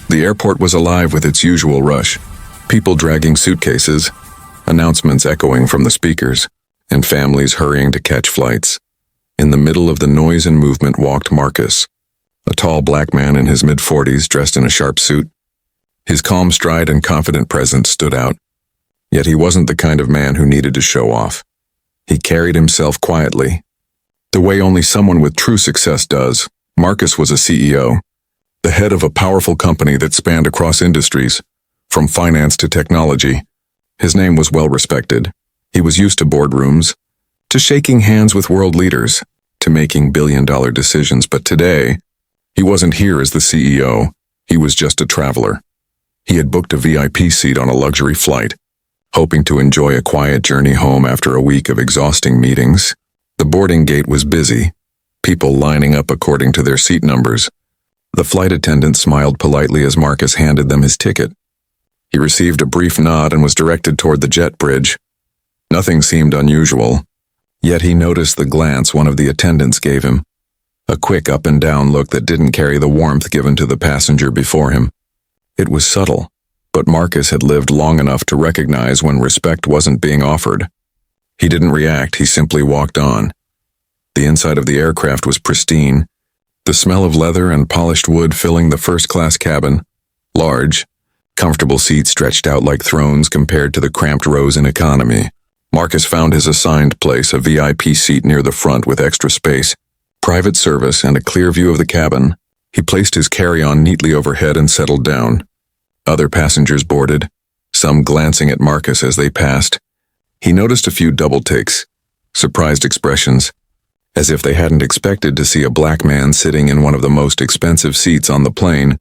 The airport was alive with its usual rush. People dragging suitcases, announcements echoing from the speakers, and families hurrying to catch flights. In the middle of the noise and movement walked Marcus, a tall black man in his mid-40s dressed in a sharp suit. His calm stride and confident presence stood out. Yet he wasn't the kind of man who needed to show off. He carried himself quietly, the way only someone with true success does. Marcus was a CEO, the head of a powerful company that spanned across industries, from finance to technology. His name was well respected. He was used to boardrooms, to shaking hands with world leaders, to making billion-dollar decisions. But today, he wasn't here as the CEO. He was just a traveler. He had booked a VIP seat on a luxury flight, hoping to enjoy a quiet journey home after a week of exhausting meetings. The boarding gate was busy, people lining up according to their seat numbers. The flight attendant smiled politely as Marcus handed them his ticket. He received a brief nod and was directed toward the jet bridge. Nothing seemed unusual, yet he noticed the glance one of the attendants gave him, a quick up and down look that didn't carry the warmth given to the passenger before him. It was subtle, but Marcus had lived long enough to recognize when respect wasn't being offered. He didn't react, he simply walked on. The inside of the aircraft was pristine, the smell of leather and polished wood filling the first-class cabin. Large, comfortable seats stretched out like thrones compared to the cramped rows in economy. Marcus found his assigned place, a VIP seat near the front with extra space, private service, and a clear view of the cabin. He placed his carry-on neatly overhead and settled down. Other passengers boarded, some glancing at Marcus as they passed. He noticed a few double takes, surprised expressions, as if they hadn't expected to see a black man sitting in one of the most expensive seats on the plane.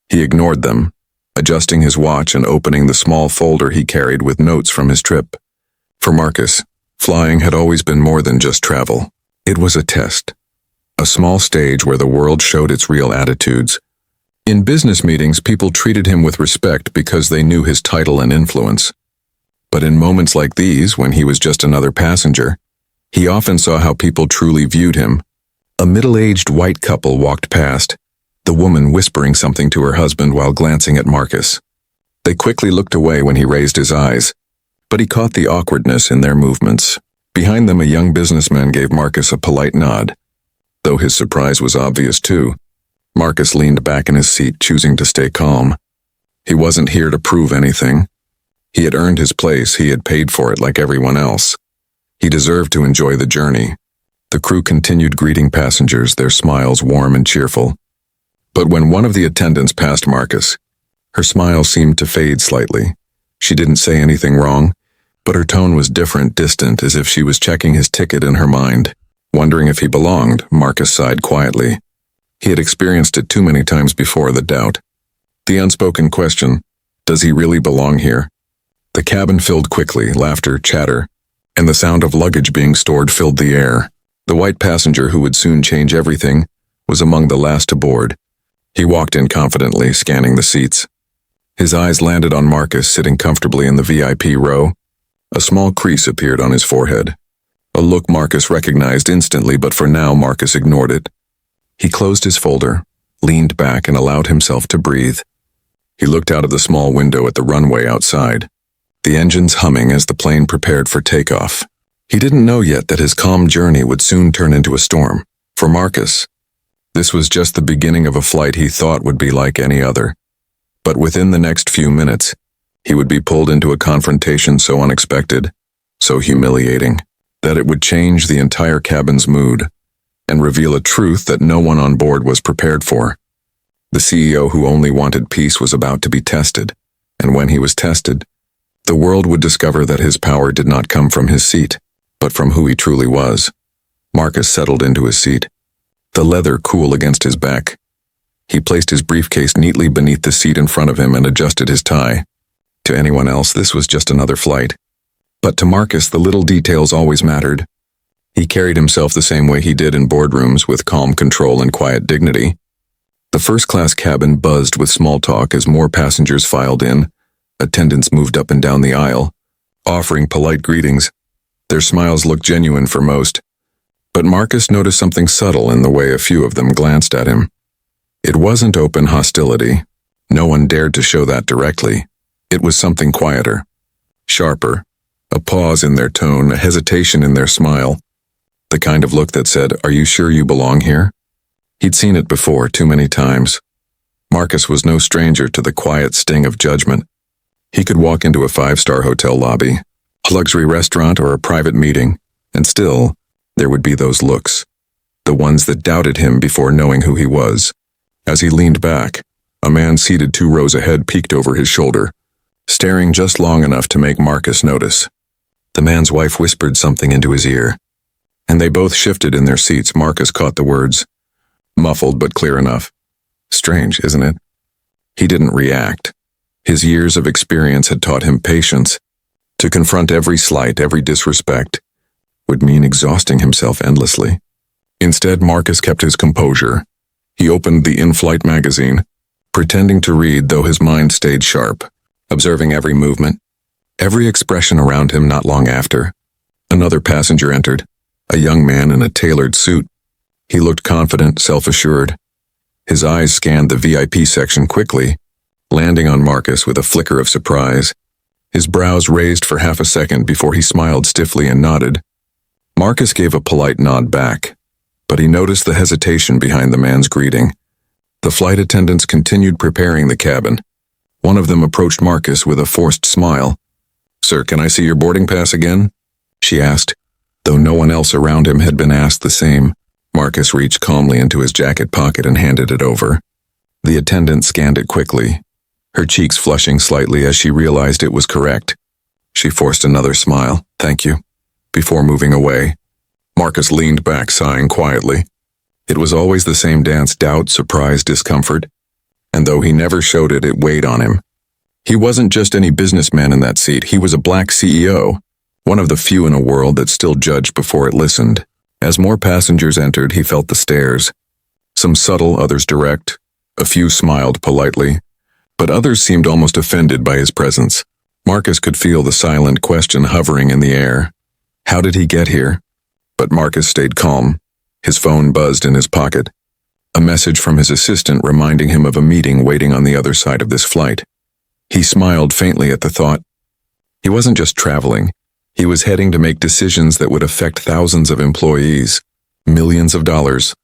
He ignored them, adjusting his watch and opening the small folder he carried with notes from his trip. For Marcus, flying had always been more than just travel. It was a test, a small stage where the world showed its real attitudes. In business meetings, people treated him with respect because they knew his title and influence. But in moments like these, when he was just another passenger, he often saw how people truly viewed him. A middle-aged white couple walked past, the woman whispering something to her husband while glancing at Marcus. They quickly looked away when he raised his eyes, but he caught the awkwardness in their movements. Behind them, a young businessman gave Marcus a polite nod, though his surprise was obvious too. Marcus leaned back in his seat, choosing to stay calm. He wasn't here to prove anything. He had earned his place, he had paid for it like everyone else. He deserved to enjoy the journey. The crew continued greeting passengers, their smiles warm and cheerful. But when one of the attendants passed Marcus, her smile seemed to fade slightly. She didn't say anything wrong, but her tone was different, distant, as if she was checking his ticket in her mind. Wondering if he belonged, Marcus sighed quietly. He had experienced it too many times before, the doubt. The unspoken question, does he really belong here? The cabin filled quickly, laughter, chatter, and the sound of luggage being stored filled the air. The white passenger, who would soon change everything, was among the last to board. He walked in confidently, scanning the seats. His eyes landed on Marcus sitting comfortably in the VIP row. A small crease appeared on his forehead. A look Marcus recognized instantly, but for now Marcus ignored it. He closed his folder, leaned back, and allowed himself to breathe. He looked out of the small window at the runway outside, the engines humming as the plane prepared for takeoff. He didn't know yet that his calm journey would soon turn into a storm. For Marcus, this was just the beginning of a flight he thought would be like any other. But within the next few minutes, he would be pulled into a confrontation so unexpected, so humiliating, that it would change the entire cabin's mood and reveal a truth that no one on board was prepared for. The CEO who only wanted peace was about to be tested, and when he was tested, the world would discover that his power did not come from his seat, but from who he truly was. Marcus settled into his seat, the leather cool against his back. He placed his briefcase neatly beneath the seat in front of him and adjusted his tie. To anyone else, this was just another flight. But to Marcus, the little details always mattered. He carried himself the same way he did in boardrooms, with calm control and quiet dignity. The first-class cabin buzzed with small talk as more passengers filed in. Attendants moved up and down the aisle, offering polite greetings. Their smiles looked genuine for most. But Marcus noticed something subtle in the way a few of them glanced at him. It wasn't open hostility. No one dared to show that directly. It was something quieter, sharper, a pause in their tone, a hesitation in their smile. The kind of look that said, "Are you sure you belong here?" He'd seen it before, too many times. Marcus was no stranger to the quiet sting of judgment. He could walk into a 5-star hotel lobby, a luxury restaurant, or a private meeting, and still, there would be those looks. The ones that doubted him before knowing who he was. As he leaned back, a man seated 2 rows ahead peeked over his shoulder, staring just long enough to make Marcus notice. The man's wife whispered something into his ear, and they both shifted in their seats. Marcus caught the words, muffled but clear enough. "Strange, isn't it?" He didn't react. His years of experience had taught him patience. To confront every slight, every disrespect, would mean exhausting himself endlessly. Instead, Marcus kept his composure. He opened the in-flight magazine, pretending to read, though his mind stayed sharp, observing every movement, every expression around him. Not long after, another passenger entered, a young man in a tailored suit. He looked confident, self-assured. His eyes scanned the VIP section quickly, landing on Marcus with a flicker of surprise. His brows raised for half a second before he smiled stiffly and nodded. Marcus gave a polite nod back, but he noticed the hesitation behind the man's greeting. The flight attendants continued preparing the cabin. One of them approached Marcus with a forced smile. "Sir, can I see your boarding pass again?" she asked, though no one else around him had been asked the same. Marcus reached calmly into his jacket pocket and handed it over. The attendant scanned it quickly, her cheeks flushing slightly as she realized it was correct. She forced another smile, "Thank you," before moving away. Marcus leaned back, sighing quietly. It was always the same dance: doubt, surprise, discomfort. And though he never showed it, it weighed on him. He wasn't just any businessman in that seat. He was a black CEO, one of the few in a world that still judged before it listened. As more passengers entered, he felt the stares. Some subtle, others direct. A few smiled politely, but others seemed almost offended by his presence. Marcus could feel the silent question hovering in the air. How did he get here? But Marcus stayed calm. His phone buzzed in his pocket. A message from his assistant reminding him of a meeting waiting on the other side of this flight. He smiled faintly at the thought. He wasn't just traveling. He was heading to make decisions that would affect thousands of employees, millions of dollars,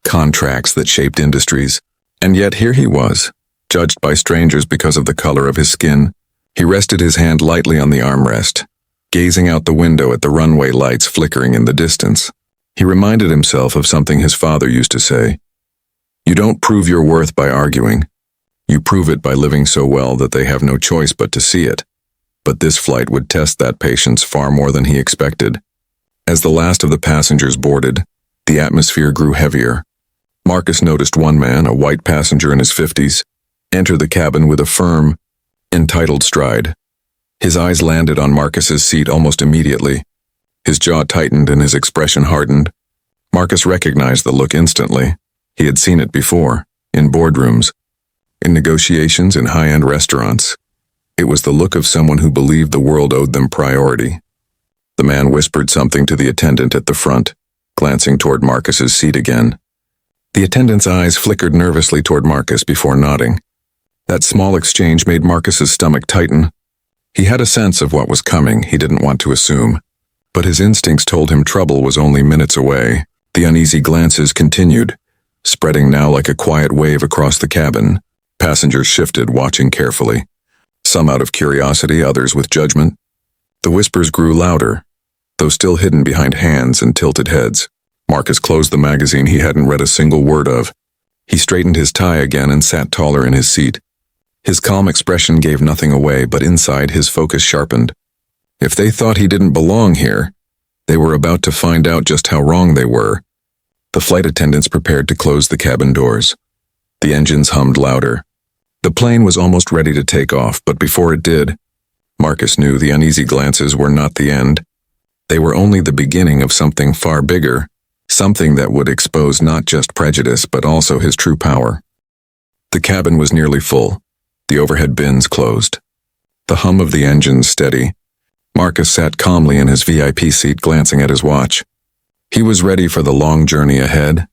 contracts that shaped industries. And yet here he was, judged by strangers because of the color of his skin. He rested his hand lightly on the armrest, gazing out the window at the runway lights flickering in the distance. He reminded himself of something his father used to say. "You don't prove your worth by arguing. You prove it by living so well that they have no choice but to see it." But this flight would test that patience far more than he expected. As the last of the passengers boarded, the atmosphere grew heavier. Marcus noticed one man, a white passenger in his 50s, enter the cabin with a firm, entitled stride. His eyes landed on Marcus's seat almost immediately. His jaw tightened and his expression hardened. Marcus recognized the look instantly. He had seen it before, in boardrooms, in negotiations, in high-end restaurants. It was the look of someone who believed the world owed them priority. The man whispered something to the attendant at the front, glancing toward Marcus's seat again. The attendant's eyes flickered nervously toward Marcus before nodding. That small exchange made Marcus's stomach tighten. He had a sense of what was coming. He didn't want to assume, but his instincts told him trouble was only minutes away. The uneasy glances continued, spreading now like a quiet wave across the cabin. Passengers shifted, watching carefully. Some out of curiosity, others with judgment. The whispers grew louder, though still hidden behind hands and tilted heads. Marcus closed the magazine he hadn't read a single word of. He straightened his tie again and sat taller in his seat. His calm expression gave nothing away, but inside his focus sharpened. If they thought he didn't belong here, they were about to find out just how wrong they were. The flight attendants prepared to close the cabin doors. The engines hummed louder. The plane was almost ready to take off, but before it did, Marcus knew the uneasy glances were not the end. They were only the beginning of something far bigger, something that would expose not just prejudice but also his true power. The cabin was nearly full, the overhead bins closed. The hum of the engines steady. Marcus sat calmly in his VIP seat, glancing at his watch. He was ready for the long journey ahead.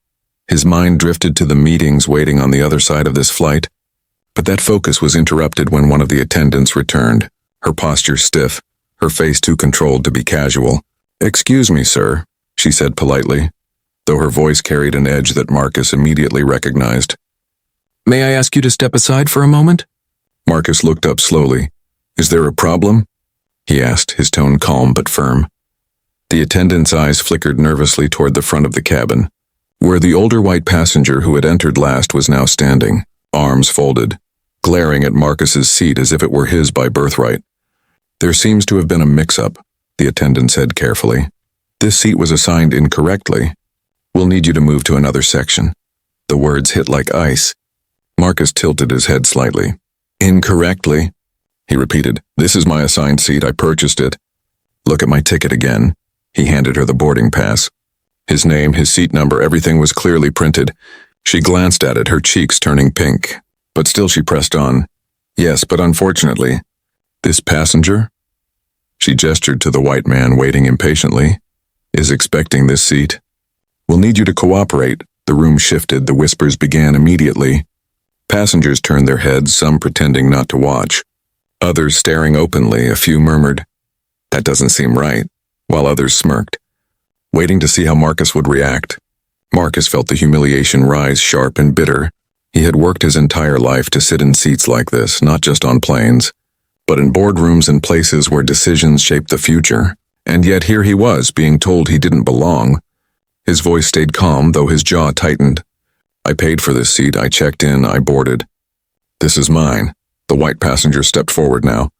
His mind drifted to the meetings waiting on the other side of this flight. But that focus was interrupted when one of the attendants returned, her posture stiff, her face too controlled to be casual. "Excuse me, sir," she said politely, though her voice carried an edge that Marcus immediately recognized. "May I ask you to step aside for a moment?" Marcus looked up slowly. "Is there a problem?" he asked, his tone calm but firm. The attendant's eyes flickered nervously toward the front of the cabin, where the older white passenger who had entered last was now standing, arms folded, glaring at Marcus's seat as if it were his by birthright. "There seems to have been a mix-up," the attendant said carefully. "This seat was assigned incorrectly. We'll need you to move to another section." The words hit like ice. Marcus tilted his head slightly. "Incorrectly?" he repeated. "This is my assigned seat. I purchased it." "Look at my ticket again." He handed her the boarding pass. His name, his seat number, everything was clearly printed. She glanced at it, her cheeks turning pink. But still she pressed on. "Yes, but unfortunately, this passenger," she gestured to the white man waiting impatiently, "is expecting this seat. We'll need you to cooperate." The room shifted, the whispers began immediately. Passengers turned their heads, some pretending not to watch. Others staring openly, a few murmured, "That doesn't seem right," while others smirked, waiting to see how Marcus would react. Marcus felt the humiliation rise sharp and bitter. He had worked his entire life to sit in seats like this, not just on planes, but in boardrooms and places where decisions shaped the future. And yet here he was, being told he didn't belong. His voice stayed calm, though his jaw tightened. "I paid for this seat, I checked in, I boarded. This is mine." The white passenger stepped forward now,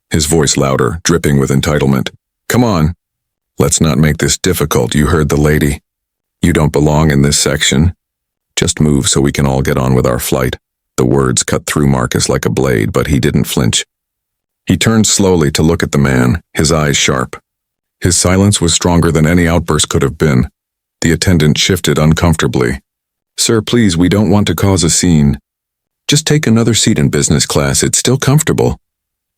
his voice louder, dripping with entitlement. "Come on. Let's not make this difficult, you heard the lady. You don't belong in this section. Just move so we can all get on with our flight." The words cut through Marcus like a blade, but he didn't flinch. He turned slowly to look at the man, his eyes sharp. His silence was stronger than any outburst could have been. The attendant shifted uncomfortably. "Sir, please, we don't want to cause a scene. Just take another seat in business class, it's still comfortable."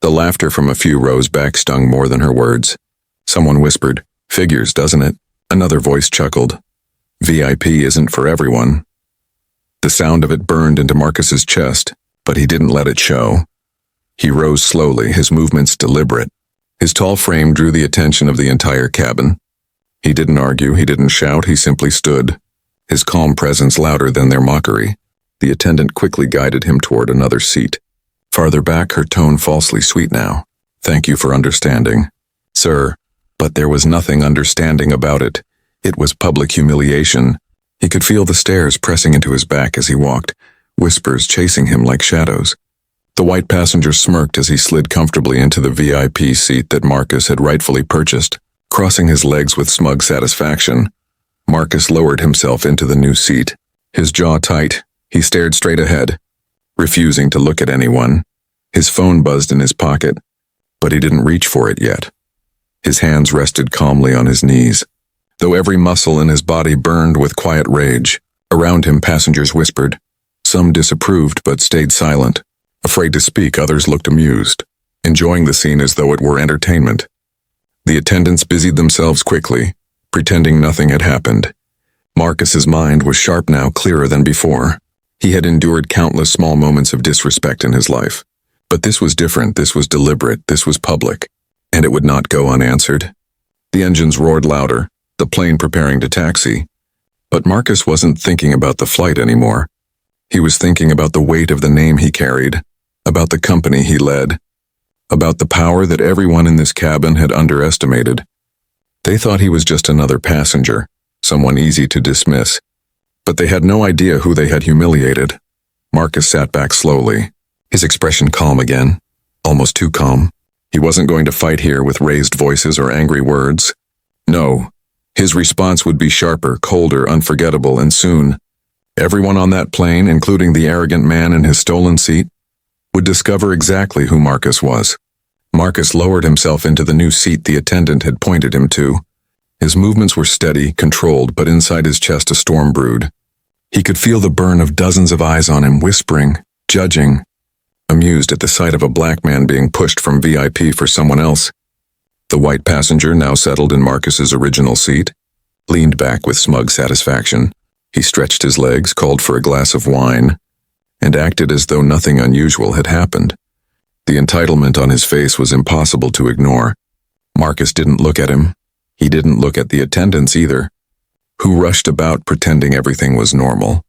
The laughter from a few rows back stung more than her words. Someone whispered, "Figures, doesn't it?" Another voice chuckled, "VIP isn't for everyone." The sound of it burned into Marcus's chest, but he didn't let it show. He rose slowly, his movements deliberate. His tall frame drew the attention of the entire cabin. He didn't argue, he didn't shout, he simply stood, his calm presence louder than their mockery. The attendant quickly guided him toward another seat. Farther back, her tone falsely sweet now. "Thank you for understanding." "Sir," but there was nothing understanding about it. It was public humiliation. He could feel the stares pressing into his back as he walked, whispers chasing him like shadows. The white passenger smirked as he slid comfortably into the VIP seat that Marcus had rightfully purchased, crossing his legs with smug satisfaction. Marcus lowered himself into the new seat. His jaw tight, he stared straight ahead, refusing to look at anyone. His phone buzzed in his pocket, but he didn't reach for it yet. His hands rested calmly on his knees, though every muscle in his body burned with quiet rage. Around him, passengers whispered. Some disapproved but stayed silent. Afraid to speak, others looked amused, enjoying the scene as though it were entertainment. The attendants busied themselves quickly, pretending nothing had happened. Marcus's mind was sharp now, clearer than before. He had endured countless small moments of disrespect in his life. But this was different, this was deliberate, this was public, and it would not go unanswered. The engines roared louder, the plane preparing to taxi. But Marcus wasn't thinking about the flight anymore. He was thinking about the weight of the name he carried, about the company he led, about the power that everyone in this cabin had underestimated. They thought he was just another passenger, someone easy to dismiss. But they had no idea who they had humiliated. Marcus sat back slowly, his expression calm again, almost too calm. He wasn't going to fight here with raised voices or angry words. No, his response would be sharper, colder, unforgettable, and soon, everyone on that plane, including the arrogant man in his stolen seat, would discover exactly who Marcus was. Marcus lowered himself into the new seat the attendant had pointed him to. His movements were steady, controlled, but inside his chest a storm brewed. He could feel the burn of dozens of eyes on him, whispering, judging, amused at the sight of a black man being pushed from VIP for someone else. The white passenger, now settled in Marcus's original seat, leaned back with smug satisfaction. He stretched his legs, called for a glass of wine, and acted as though nothing unusual had happened. The entitlement on his face was impossible to ignore. Marcus didn't look at him. He didn't look at the attendants either, who rushed about pretending everything was normal.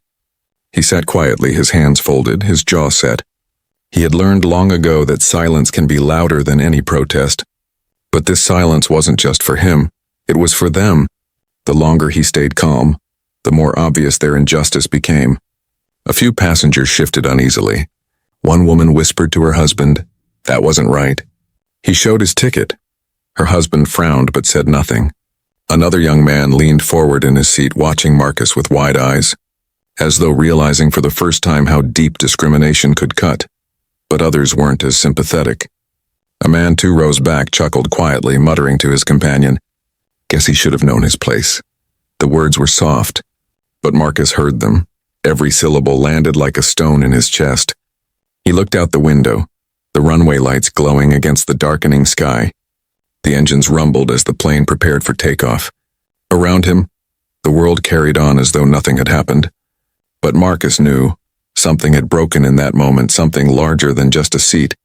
He sat quietly, his hands folded, his jaw set. He had learned long ago that silence can be louder than any protest. But this silence wasn't just for him, it was for them. The longer he stayed calm, the more obvious their injustice became. A few passengers shifted uneasily. One woman whispered to her husband, "That wasn't right." He showed his ticket. Her husband frowned but said nothing. Another young man leaned forward in his seat, watching Marcus with wide eyes, as though realizing for the first time how deep discrimination could cut. But others weren't as sympathetic. A man two rows back chuckled quietly, muttering to his companion, "Guess he should have known his place." The words were soft, but Marcus heard them. Every syllable landed like a stone in his chest. He looked out the window, the runway lights glowing against the darkening sky. The engines rumbled as the plane prepared for takeoff. Around him, the world carried on as though nothing had happened. But Marcus knew something had broken in that moment, something larger than just a seat.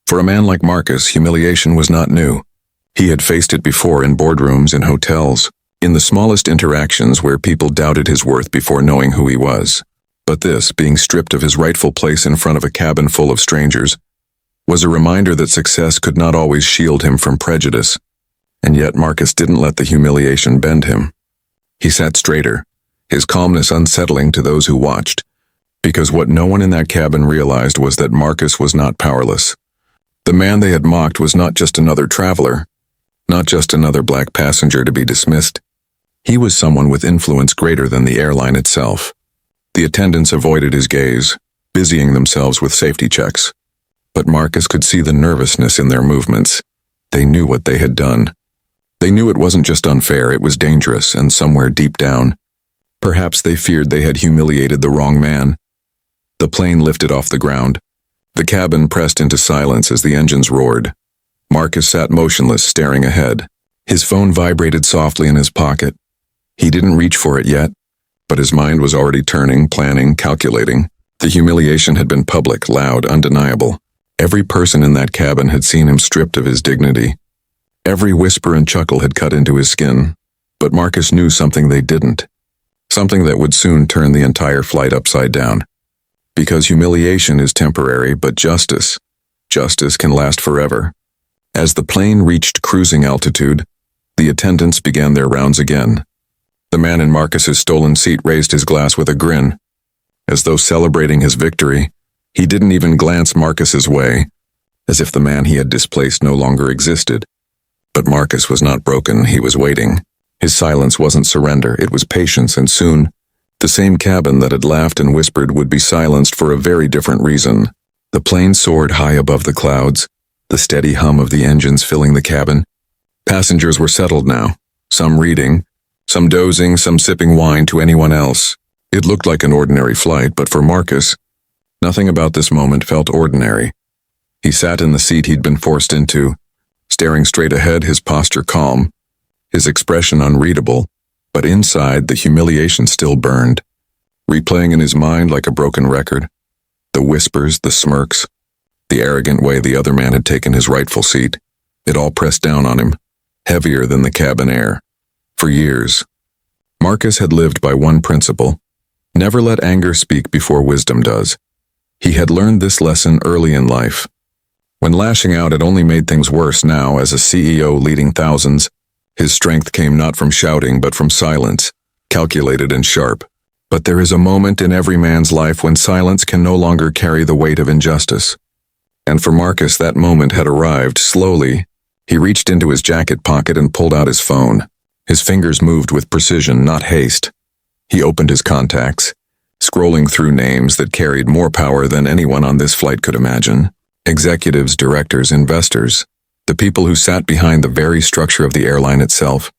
For a man like Marcus, humiliation was not new. He had faced it before in boardrooms, in hotels, in the smallest interactions where people doubted his worth before knowing who he was. But this, being stripped of his rightful place in front of a cabin full of strangers, was a reminder that success could not always shield him from prejudice. And yet Marcus didn't let the humiliation bend him. He sat straighter, his calmness unsettling to those who watched, because what no one in that cabin realized was that Marcus was not powerless. The man they had mocked was not just another traveler, not just another black passenger to be dismissed. He was someone with influence greater than the airline itself. The attendants avoided his gaze, busying themselves with safety checks. But Marcus could see the nervousness in their movements. They knew what they had done. They knew it wasn't just unfair, it was dangerous, and somewhere deep down, perhaps they feared they had humiliated the wrong man. The plane lifted off the ground. The cabin pressed into silence as the engines roared. Marcus sat motionless, staring ahead. His phone vibrated softly in his pocket. He didn't reach for it yet, but his mind was already turning, planning, calculating. The humiliation had been public, loud, undeniable. Every person in that cabin had seen him stripped of his dignity. Every whisper and chuckle had cut into his skin. But Marcus knew something they didn't. Something that would soon turn the entire flight upside down. Because humiliation is temporary, but justice can last forever. As the plane reached cruising altitude, the attendants began their rounds again. The man in Marcus's stolen seat raised his glass with a grin. As though celebrating his victory, he didn't even glance Marcus's way, as if the man he had displaced no longer existed. But Marcus was not broken, he was waiting. His silence wasn't surrender, it was patience, and soon, the same cabin that had laughed and whispered would be silenced for a very different reason. The plane soared high above the clouds, the steady hum of the engines filling the cabin. Passengers were settled now, some reading, some dozing, some sipping wine to anyone else. It looked like an ordinary flight, but for Marcus, nothing about this moment felt ordinary. He sat in the seat he'd been forced into, staring straight ahead, his posture calm, his expression unreadable, but inside the humiliation still burned, replaying in his mind like a broken record. The whispers, the smirks, the arrogant way the other man had taken his rightful seat. It all pressed down on him, heavier than the cabin air. For years, Marcus had lived by one principle: never let anger speak before wisdom does. He had learned this lesson early in life. When lashing out had only made things worse, now, as a CEO leading thousands, his strength came not from shouting but from silence, calculated and sharp. But there is a moment in every man's life when silence can no longer carry the weight of injustice. And for Marcus, that moment had arrived. Slowly, he reached into his jacket pocket and pulled out his phone. His fingers moved with precision, not haste. He opened his contacts, scrolling through names that carried more power than anyone on this flight could imagine. Executives, directors, investors, the people who sat behind the very structure of the airline itself.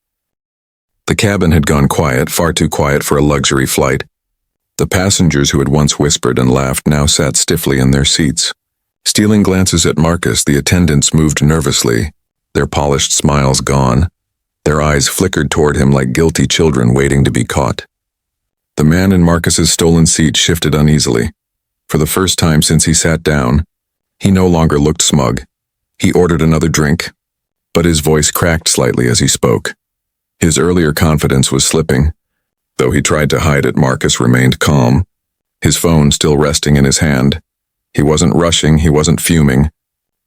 The cabin had gone quiet, far too quiet for a luxury flight. The passengers who had once whispered and laughed now sat stiffly in their seats. Stealing glances at Marcus, the attendants moved nervously, their polished smiles gone. Their eyes flickered toward him like guilty children waiting to be caught. The man in Marcus's stolen seat shifted uneasily. For the first time since he sat down, he no longer looked smug. He ordered another drink, but his voice cracked slightly as he spoke. His earlier confidence was slipping. Though he tried to hide it, Marcus remained calm, his phone still resting in his hand. He wasn't rushing, he wasn't fuming.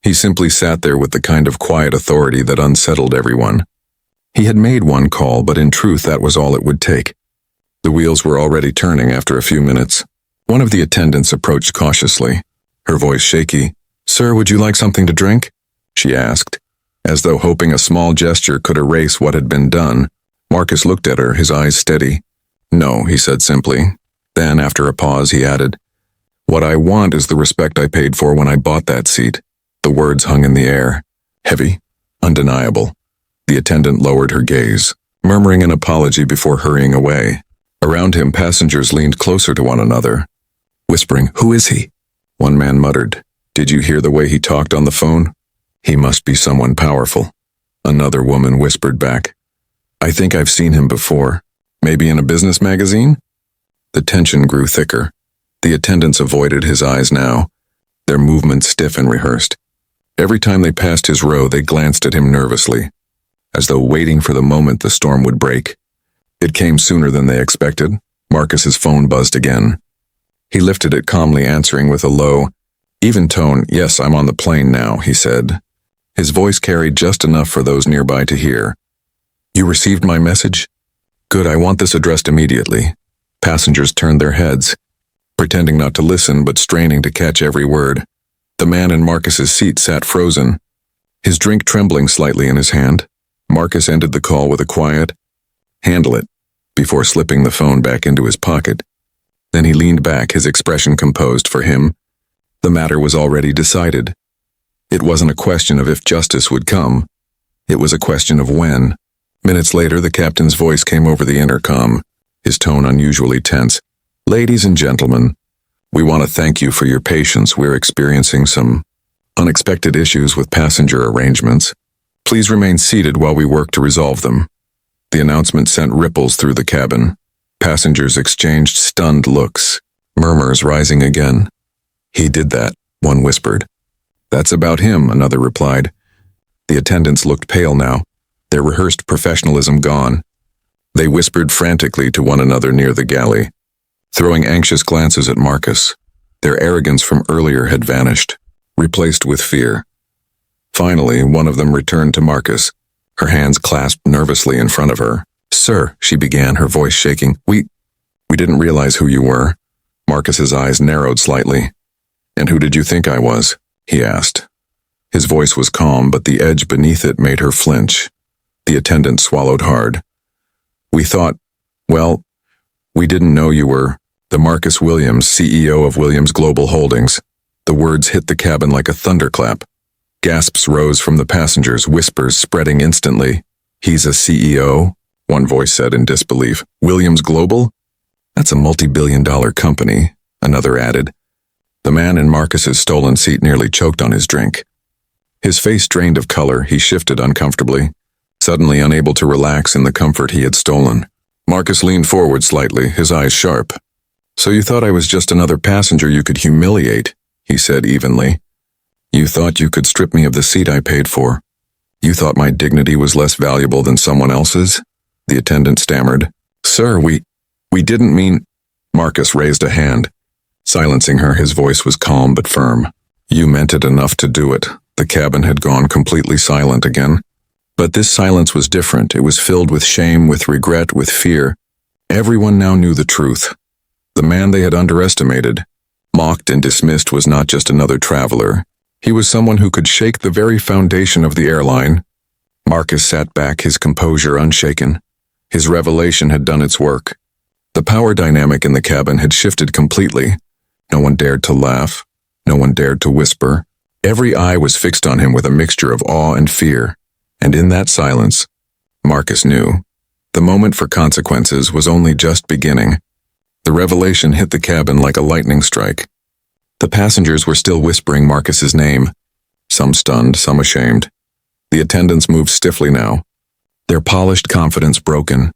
He simply sat there with the kind of quiet authority that unsettled everyone. He had made one call, but in truth that was all it would take. The wheels were already turning after a few minutes. One of the attendants approached cautiously, her voice shaky. "Sir, would you like something to drink?" she asked. As though hoping a small gesture could erase what had been done, Marcus looked at her, his eyes steady. "No," he said simply. Then, after a pause, he added, "What I want is the respect I paid for when I bought that seat." The words hung in the air, heavy, undeniable. The attendant lowered her gaze, murmuring an apology before hurrying away. Around him, passengers leaned closer to one another, whispering, "Who is he?" One man muttered, "Did you hear the way he talked on the phone? He must be someone powerful." Another woman whispered back, "I think I've seen him before. Maybe in a business magazine?" The tension grew thicker. The attendants avoided his eyes now, their movements stiff and rehearsed. Every time they passed his row, they glanced at him nervously, as though waiting for the moment the storm would break. It came sooner than they expected. Marcus's phone buzzed again. He lifted it calmly, answering with a low, even tone. "Yes, I'm on the plane now," he said. His voice carried just enough for those nearby to hear. "You received my message? Good, I want this addressed immediately." Passengers turned their heads, pretending not to listen but straining to catch every word. The man in Marcus's seat sat frozen, his drink trembling slightly in his hand. Marcus ended the call with a quiet, "Handle it," before slipping the phone back into his pocket. Then he leaned back, his expression composed. For him, the matter was already decided. It wasn't a question of if justice would come. It was a question of when. Minutes later, the captain's voice came over the intercom, his tone unusually tense. "Ladies and gentlemen, we want to thank you for your patience. We're experiencing some unexpected issues with passenger arrangements. Please remain seated while we work to resolve them." The announcement sent ripples through the cabin. Passengers exchanged stunned looks, murmurs rising again. "He did that," one whispered. "That's about him," another replied. The attendants looked pale now, their rehearsed professionalism gone. They whispered frantically to one another near the galley, throwing anxious glances at Marcus. Their arrogance from earlier had vanished, replaced with fear. Finally, one of them returned to Marcus, her hands clasped nervously in front of her. "Sir," she began, her voice shaking, We didn't realize who you were." Marcus's eyes narrowed slightly. "And who did you think I was?" he asked. His voice was calm, but the edge beneath it made her flinch. The attendant swallowed hard. "We thought, well, we didn't know you were the Marcus Williams, CEO of Williams Global Holdings." The words hit the cabin like a thunderclap. Gasps rose from the passengers, whispers spreading instantly. "He's a CEO?" one voice said in disbelief. "Williams Global? That's a multi-billion-dollar company," another added. The man in Marcus's stolen seat nearly choked on his drink. His face drained of color, he shifted uncomfortably, suddenly unable to relax in the comfort he had stolen. Marcus leaned forward slightly, his eyes sharp. "So you thought I was just another passenger you could humiliate," he said evenly. "You thought you could strip me of the seat I paid for. You thought my dignity was less valuable than someone else's?" The attendant stammered. "Sir, we didn't mean—" Marcus raised a hand, silencing her. His voice was calm but firm. "You meant it enough to do it." The cabin had gone completely silent again. But this silence was different. It was filled with shame, with regret, with fear. Everyone now knew the truth. The man they had underestimated, mocked and dismissed, was not just another traveler. He was someone who could shake the very foundation of the airline. Marcus sat back, his composure unshaken. His revelation had done its work. The power dynamic in the cabin had shifted completely. No one dared to laugh. No one dared to whisper. Every eye was fixed on him with a mixture of awe and fear. And in that silence, Marcus knew the moment for consequences was only just beginning. The revelation hit the cabin like a lightning strike. The passengers were still whispering Marcus's name, some stunned, some ashamed. The attendants moved stiffly now, their polished confidence broken.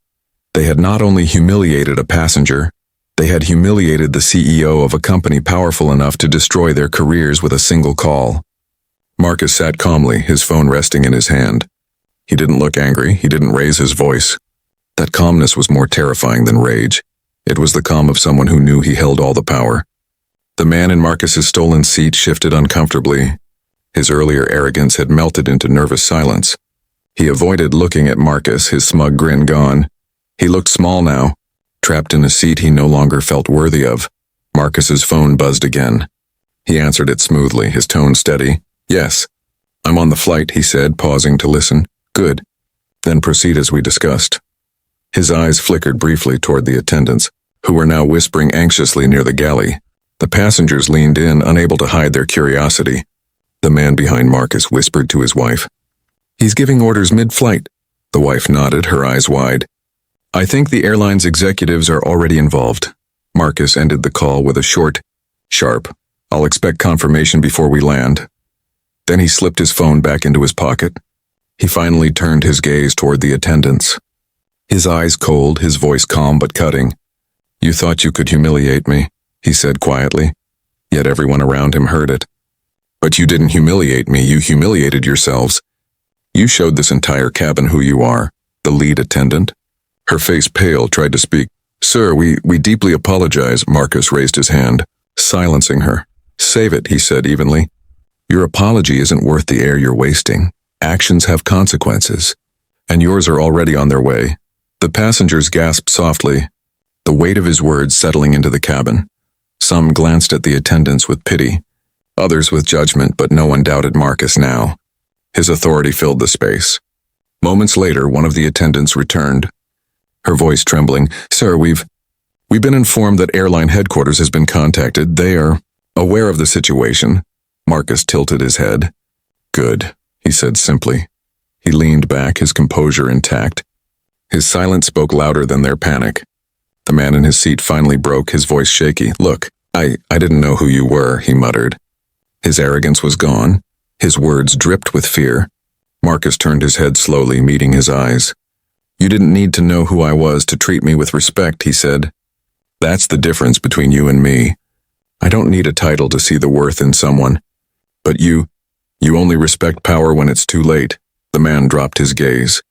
They had not only humiliated a passenger, They had humiliated the CEO of a company powerful enough to destroy their careers with a single call. Marcus sat calmly, his phone resting in his hand. He didn't look angry, he didn't raise his voice. That calmness was more terrifying than rage. It was the calm of someone who knew he held all the power. The man in Marcus's stolen seat shifted uncomfortably. His earlier arrogance had melted into nervous silence. He avoided looking at Marcus, his smug grin gone. He looked small now, trapped in a seat he no longer felt worthy of. Marcus's phone buzzed again. He answered it smoothly, his tone steady. "Yes. I'm on the flight," he said, pausing to listen. "Good. Then proceed as we discussed." His eyes flickered briefly toward the attendants, who were now whispering anxiously near the galley. The passengers leaned in, unable to hide their curiosity. The man behind Marcus whispered to his wife. "He's giving orders mid-flight." The wife nodded, her eyes wide. "I think the airline's executives are already involved." Marcus ended the call with a short, sharp, "I'll expect confirmation before we land." Then he slipped his phone back into his pocket. He finally turned his gaze toward the attendants. His eyes cold, his voice calm but cutting. "You thought you could humiliate me," he said quietly. Yet everyone around him heard it. "But you didn't humiliate me, you humiliated yourselves. You showed this entire cabin who you are." The lead attendant, her face pale, tried to speak. "Sir, we deeply apologize." Marcus raised his hand, silencing her. "Save it," he said evenly. "Your apology isn't worth the air you're wasting. Actions have consequences, and yours are already on their way." The passengers gasped softly, the weight of his words settling into the cabin. Some glanced at the attendants with pity, others with judgment, but no one doubted Marcus now. His authority filled the space. Moments later, one of the attendants returned, her voice trembling. "Sir, we've been informed that airline headquarters has been contacted. They are aware of the situation." Marcus tilted his head. "Good," he said simply. He leaned back, his composure intact. His silence spoke louder than their panic. The man in his seat finally broke, his voice shaky. "Look, I didn't know who you were," he muttered. His arrogance was gone. His words dripped with fear. Marcus turned his head slowly, meeting his eyes. "You didn't need to know who I was to treat me with respect," he said. "That's the difference between you and me. I don't need a title to see the worth in someone. But you only respect power when it's too late." The man dropped his gaze.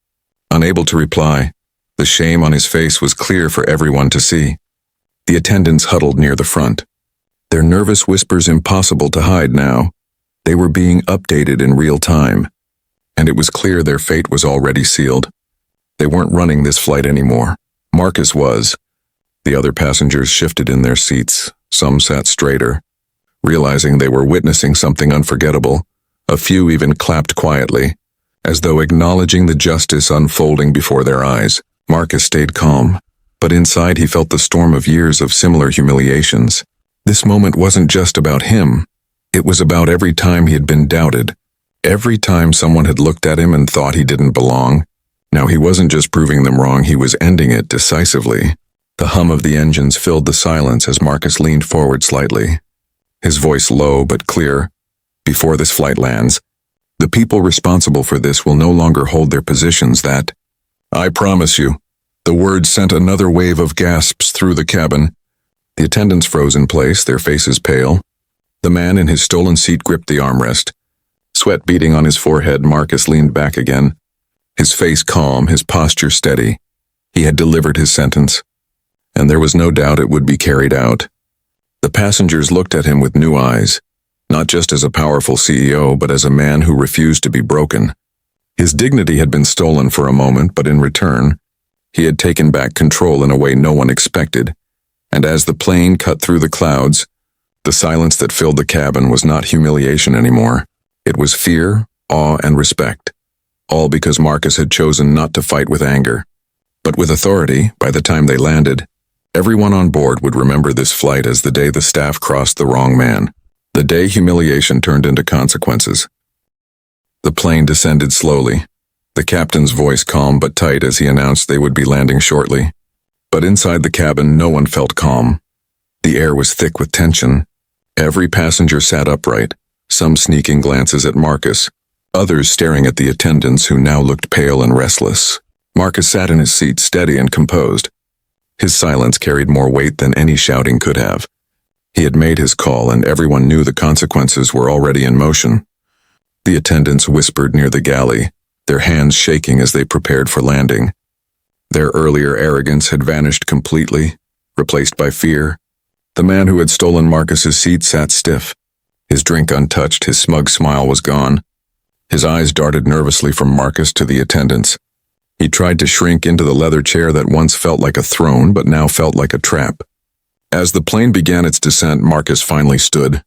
Unable to reply, the shame on his face was clear for everyone to see. The attendants huddled near the front, their nervous whispers impossible to hide now. They were being updated in real time, and it was clear their fate was already sealed. They weren't running this flight anymore. Marcus was. The other passengers shifted in their seats. Some sat straighter, realizing they were witnessing something unforgettable. A few even clapped quietly, as though acknowledging the justice unfolding before their eyes. Marcus stayed calm, but inside he felt the storm of years of similar humiliations. This moment wasn't just about him. It was about every time he had been doubted, every time someone had looked at him and thought he didn't belong. Now he wasn't just proving them wrong, he was ending it decisively. The hum of the engines filled the silence as Marcus leaned forward slightly, his voice low but clear. "Before this flight lands, the people responsible for this will no longer hold their positions. That, I promise you." The words sent another wave of gasps through the cabin. The attendants froze in place, their faces pale. The man in his stolen seat gripped the armrest. Sweat beading on his forehead, Marcus leaned back again, his face calm, his posture steady. He had delivered his sentence, and there was no doubt it would be carried out. The passengers looked at him with new eyes, not just as a powerful CEO, but as a man who refused to be broken. His dignity had been stolen for a moment, but in return, he had taken back control in a way no one expected. And as the plane cut through the clouds, the silence that filled the cabin was not humiliation anymore. It was fear, awe, and respect, all because Marcus had chosen not to fight with anger, but with authority. By the time they landed, everyone on board would remember this flight as the day the staff crossed the wrong man, the day humiliation turned into consequences. The plane descended slowly, the captain's voice calm but tight as he announced they would be landing shortly. But inside the cabin, no one felt calm. The air was thick with tension. Every passenger sat upright, some sneaking glances at Marcus, others staring at the attendants who now looked pale and restless. Marcus sat in his seat, steady and composed. His silence carried more weight than any shouting could have. He had made his call, and everyone knew the consequences were already in motion. The attendants whispered near the galley, their hands shaking as they prepared for landing. Their earlier arrogance had vanished completely, replaced by fear. The man who had stolen Marcus's seat sat stiff. His drink untouched, his smug smile was gone. His eyes darted nervously from Marcus to the attendants. He tried to shrink into the leather chair that once felt like a throne but now felt like a trap. As the plane began its descent, Marcus finally stood.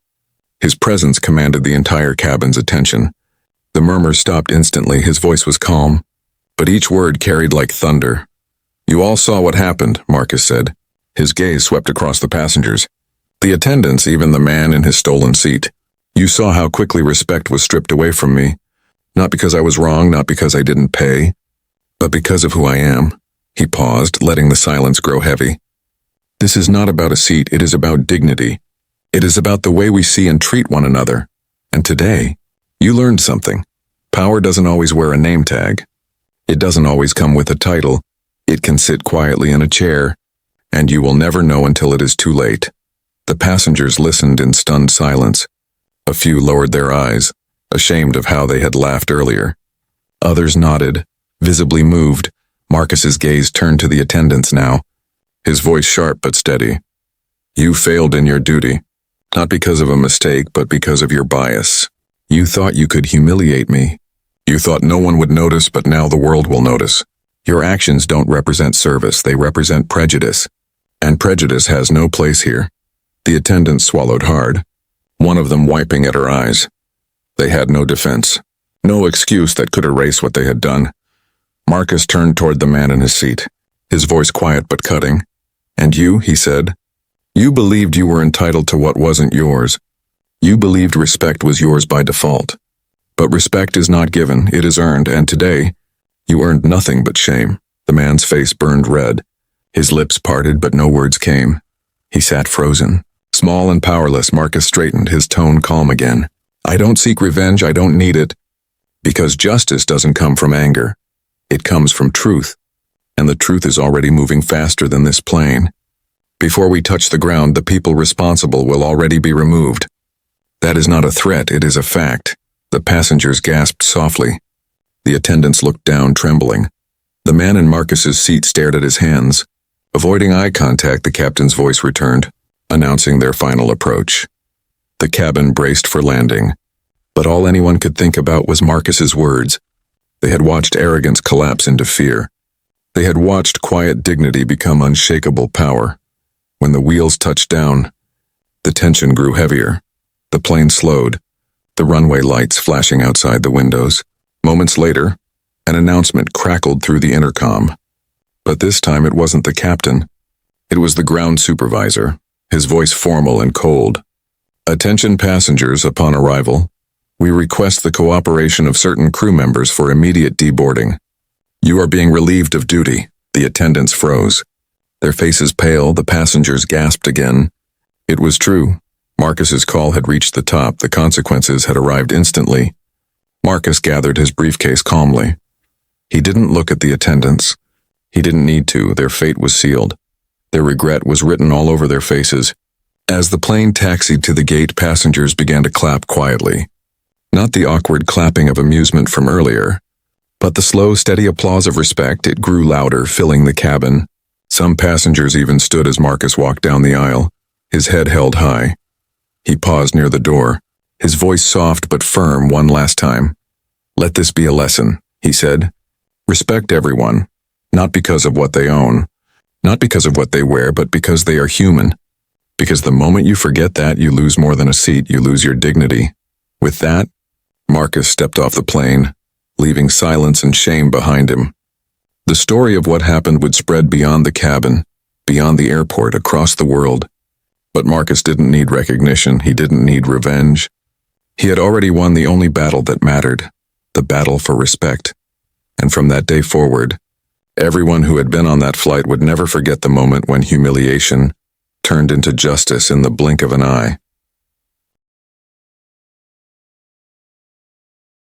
His presence commanded the entire cabin's attention. The murmur stopped instantly, his voice was calm, but each word carried like thunder. "You all saw what happened," Marcus said. His gaze swept across the passengers. The attendants, even the man in his stolen seat. "You saw how quickly respect was stripped away from me. Not because I was wrong, not because I didn't pay, but because of who I am." He paused, letting the silence grow heavy. "This is not about a seat, it is about dignity. It is about the way we see and treat one another. And today, you learned something. Power doesn't always wear a name tag. It doesn't always come with a title. It can sit quietly in a chair, and you will never know until it is too late." The passengers listened in stunned silence. A few lowered their eyes, ashamed of how they had laughed earlier. Others nodded, visibly moved. Marcus's gaze turned to the attendants now, his voice sharp but steady. "You failed in your duty, not because of a mistake, but because of your bias. You thought you could humiliate me. You thought no one would notice, but now the world will notice. Your actions don't represent service, they represent prejudice. And prejudice has no place here." The attendants swallowed hard, one of them wiping at her eyes. They had no defense, no excuse that could erase what they had done. Marcus turned toward the man in his seat, his voice quiet but cutting. "And you," he said, "you believed you were entitled to what wasn't yours. You believed respect was yours by default. But respect is not given, it is earned, and today, you earned nothing but shame." The man's face burned red. His lips parted, but no words came. He sat frozen. Small and powerless, Marcus straightened, his tone calm again. "I don't seek revenge, I don't need it. Because justice doesn't come from anger. It comes from truth. And the truth is already moving faster than this plane. Before we touch the ground, the people responsible will already be removed. That is not a threat, it is a fact." The passengers gasped softly. The attendants looked down, trembling. The man in Marcus's seat stared at his hands. Avoiding eye contact, the captain's voice returned, announcing their final approach. The cabin braced for landing, but all anyone could think about was Marcus's words. They had watched arrogance collapse into fear. They had watched quiet dignity become unshakable power. When the wheels touched down, the tension grew heavier. The plane slowed, the runway lights flashing outside the windows. Moments later, an announcement crackled through the intercom. But this time it wasn't the captain. It was the ground supervisor, his voice formal and cold. "Attention passengers, upon arrival, we request the cooperation of certain crew members for immediate deboarding. You are being relieved of duty." The attendants froze. Their faces pale, the passengers gasped again. It was true. Marcus's call had reached the top, the consequences had arrived instantly. Marcus gathered his briefcase calmly. He didn't look at the attendants. He didn't need to, their fate was sealed. Their regret was written all over their faces. As the plane taxied to the gate, passengers began to clap quietly. Not the awkward clapping of amusement from earlier, but the slow, steady applause of respect. It grew louder, filling the cabin. Some passengers even stood as Marcus walked down the aisle, his head held high. He paused near the door, his voice soft but firm one last time. "Let this be a lesson," he said. "Respect everyone, not because of what they own, not because of what they wear, but because they are human. Because the moment you forget that, you lose more than a seat, you lose your dignity." With that, Marcus stepped off the plane, leaving silence and shame behind him. The story of what happened would spread beyond the cabin, beyond the airport, across the world. But Marcus didn't need recognition, he didn't need revenge. He had already won the only battle that mattered, the battle for respect. And from that day forward, everyone who had been on that flight would never forget the moment when humiliation turned into justice in the blink of an eye.